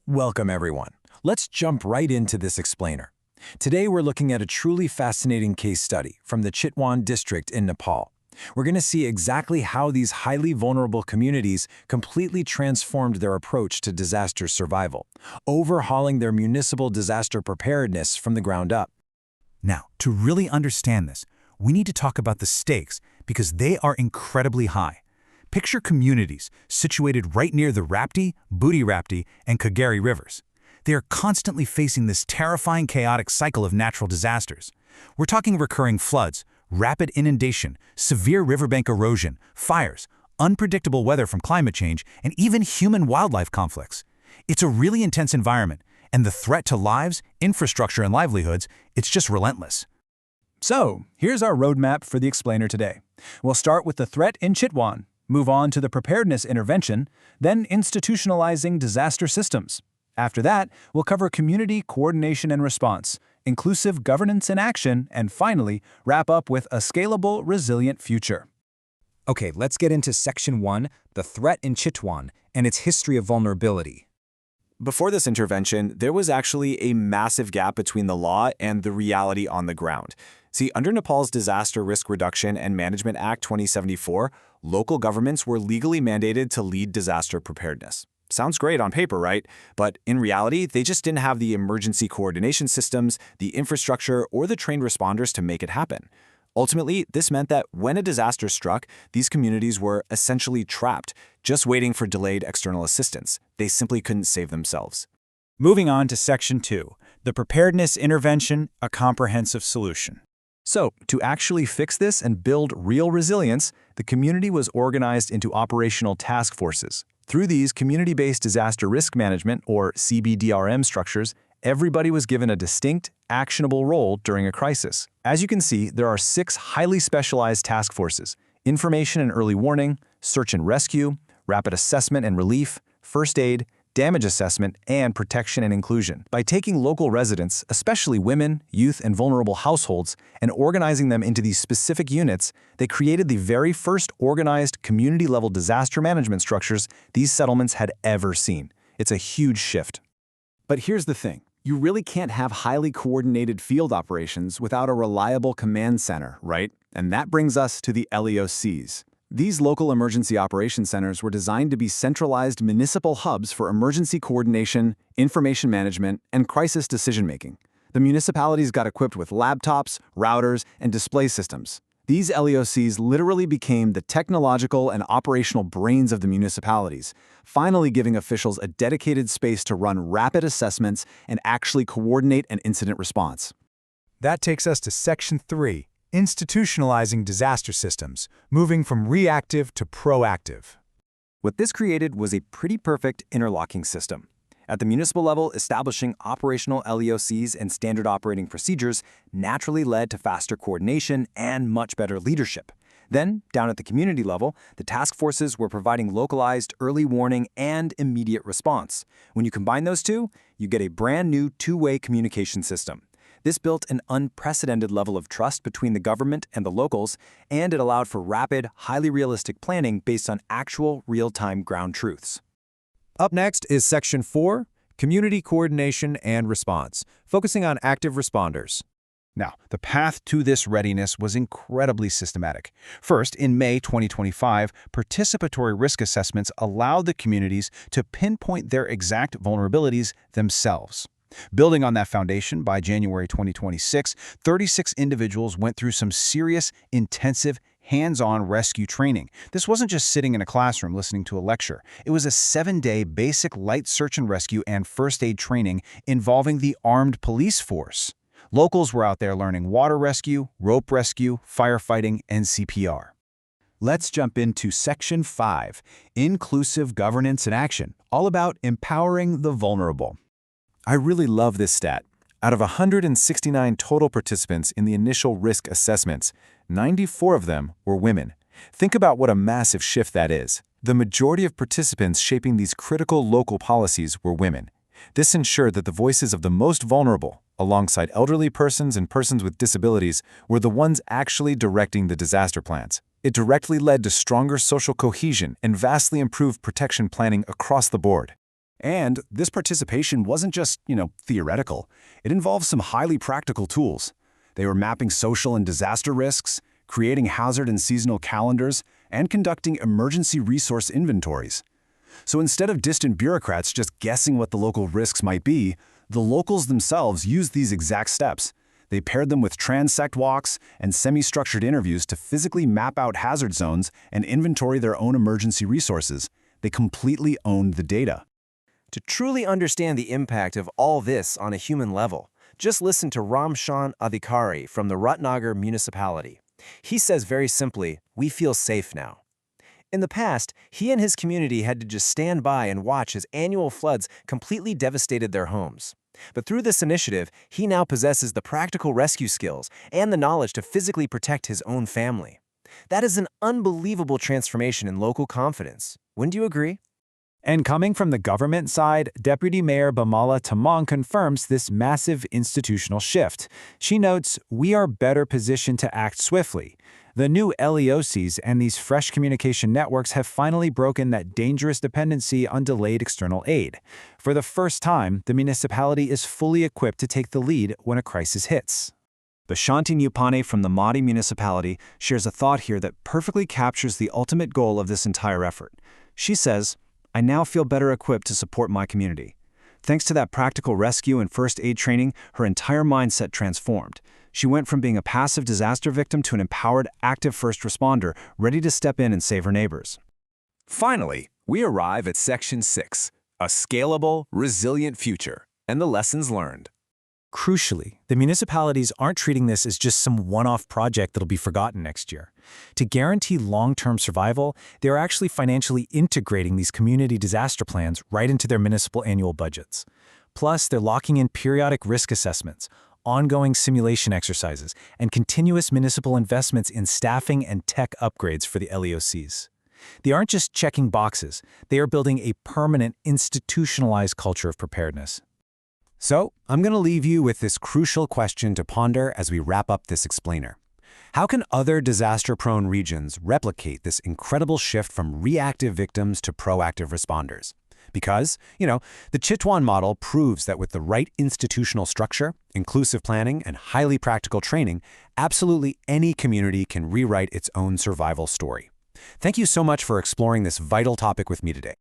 Welcome, everyone. Let's jump right into this explainer. Today, we're looking at a truly fascinating case study from the Chitwan district in Nepal. We're going to see exactly how these highly vulnerable communities completely transformed their approach to disaster survival, overhauling their municipal disaster preparedness from the ground up. Now, to really understand this, we need to talk about the stakes because they are incredibly high. Picture communities situated right near the Rapti, Budi Rapti, and Kageri rivers. They are constantly facing this terrifying chaotic cycle of natural disasters. We're talking recurring floods, rapid inundation, severe riverbank erosion, fires, unpredictable weather from climate change, and even human-wildlife conflicts. It's a really intense environment, and the threat to lives, infrastructure, and livelihoods, it's just relentless. So, here's our roadmap for the explainer today. We'll start with the threat in Chitwan, move on to the preparedness intervention, then institutionalizing disaster systems. After that, we'll cover community coordination and response, inclusive governance and action, and finally, wrap up with a scalable, resilient future. Okay, let's get into Section 1, the threat in Chitwan and its history of vulnerability. Before this intervention, there was actually a massive gap between the law and the reality on the ground. See, under Nepal's Disaster Risk Reduction and Management Act 2074, local governments were legally mandated to lead disaster preparedness. Sounds great on paper, right? But in reality, they just didn't have the emergency coordination systems, the infrastructure, or the trained responders to make it happen. Ultimately, this meant that when a disaster struck, these communities were essentially trapped, just waiting for delayed external assistance. They simply couldn't save themselves. Moving on to Section 2, the preparedness intervention, a comprehensive solution. So, to actually fix this and build real resilience, the community was organized into operational task forces. Through these community-based disaster risk management, or CBDRM structures, everybody was given a distinct, actionable role during a crisis. As you can see, there are 6 highly specialized task forces: information and early warning, search and rescue, rapid assessment and relief, first aid, damage assessment, and protection and inclusion. By taking local residents, especially women, youth, and vulnerable households, and organizing them into these specific units, they created the very first organized community-level disaster management structures these settlements had ever seen. It's a huge shift. But here's the thing. You really can't have highly coordinated field operations without a reliable command center, right? And that brings us to the LEOCs. These local emergency operations centers were designed to be centralized municipal hubs for emergency coordination, information management, and crisis decision-making. The municipalities got equipped with laptops, routers, and display systems. These LEOCs literally became the technological and operational brains of the municipalities, finally giving officials a dedicated space to run rapid assessments and actually coordinate an incident response. That takes us to Section 3, institutionalizing disaster systems, moving from reactive to proactive. What this created was a pretty perfect interlocking system. At the municipal level, establishing operational LEOCs and standard operating procedures naturally led to faster coordination and much better leadership. Then, down at the community level, the task forces were providing localized early warning and immediate response. When you combine those two, you get a brand new two-way communication system. This built an unprecedented level of trust between the government and the locals, and it allowed for rapid, highly realistic planning based on actual real-time ground truths. Up next is Section 4, community coordination and response, focusing on active responders. Now, the path to this readiness was incredibly systematic. First, in May 2025, participatory risk assessments allowed the communities to pinpoint their exact vulnerabilities themselves. Building on that foundation, by January 2026, 36 individuals went through some serious, intensive, hands-on rescue training. This wasn't just sitting in a classroom listening to a lecture. It was a 7-day basic light search and rescue and first aid training involving the armed police force. Locals were out there learning water rescue, rope rescue, firefighting, and CPR. Let's jump into Section 5, inclusive governance and action, all about empowering the vulnerable. I really love this stat. Out of 169 total participants in the initial risk assessments, 94 of them were women. Think about what a massive shift that is. The majority of participants shaping these critical local policies were women. This ensured that the voices of the most vulnerable, alongside elderly persons and persons with disabilities, were the ones actually directing the disaster plans. It directly led to stronger social cohesion and vastly improved protection planning across the board. And this participation wasn't just, theoretical. It involved some highly practical tools. They were mapping social and disaster risks, creating hazard and seasonal calendars, and conducting emergency resource inventories. So instead of distant bureaucrats just guessing what the local risks might be, the locals themselves used these exact steps. They paired them with transect walks and semi-structured interviews to physically map out hazard zones and inventory their own emergency resources. They completely owned the data. To truly understand the impact of all this on a human level, just listen to Ramshan Adhikari from the Ratnagar municipality. He says very simply, "We feel safe now." In the past, he and his community had to just stand by and watch as annual floods completely devastated their homes. But through this initiative, he now possesses the practical rescue skills and the knowledge to physically protect his own family. That is an unbelievable transformation in local confidence. Wouldn't you agree? And coming from the government side, Deputy Mayor Bamala Tamang confirms this massive institutional shift. She notes, "We are better positioned to act swiftly. The new LEOCs and these fresh communication networks have finally broken that dangerous dependency on delayed external aid. For the first time, the municipality is fully equipped to take the lead when a crisis hits." Bashanti Nyupane from the Mahdi municipality shares a thought here that perfectly captures the ultimate goal of this entire effort. She says, "I now feel better equipped to support my community." Thanks to that practical rescue and first aid training, her entire mindset transformed. She went from being a passive disaster victim to an empowered, active first responder, ready to step in and save her neighbors. Finally, we arrive at Section 6, a scalable, resilient future, and the lessons learned. Crucially, the municipalities aren't treating this as just some one-off project that'll be forgotten next year. To guarantee long-term survival, they're actually financially integrating these community disaster plans right into their municipal annual budgets. Plus, they're locking in periodic risk assessments, ongoing simulation exercises, and continuous municipal investments in staffing and tech upgrades for the LEOCs. They aren't just checking boxes, they are building a permanent, institutionalized culture of preparedness. So, I'm going to leave you with this crucial question to ponder as we wrap up this explainer. How can other disaster-prone regions replicate this incredible shift from reactive victims to proactive responders? Because, the Chitwan model proves that with the right institutional structure, inclusive planning, and highly practical training, absolutely any community can rewrite its own survival story. Thank you so much for exploring this vital topic with me today.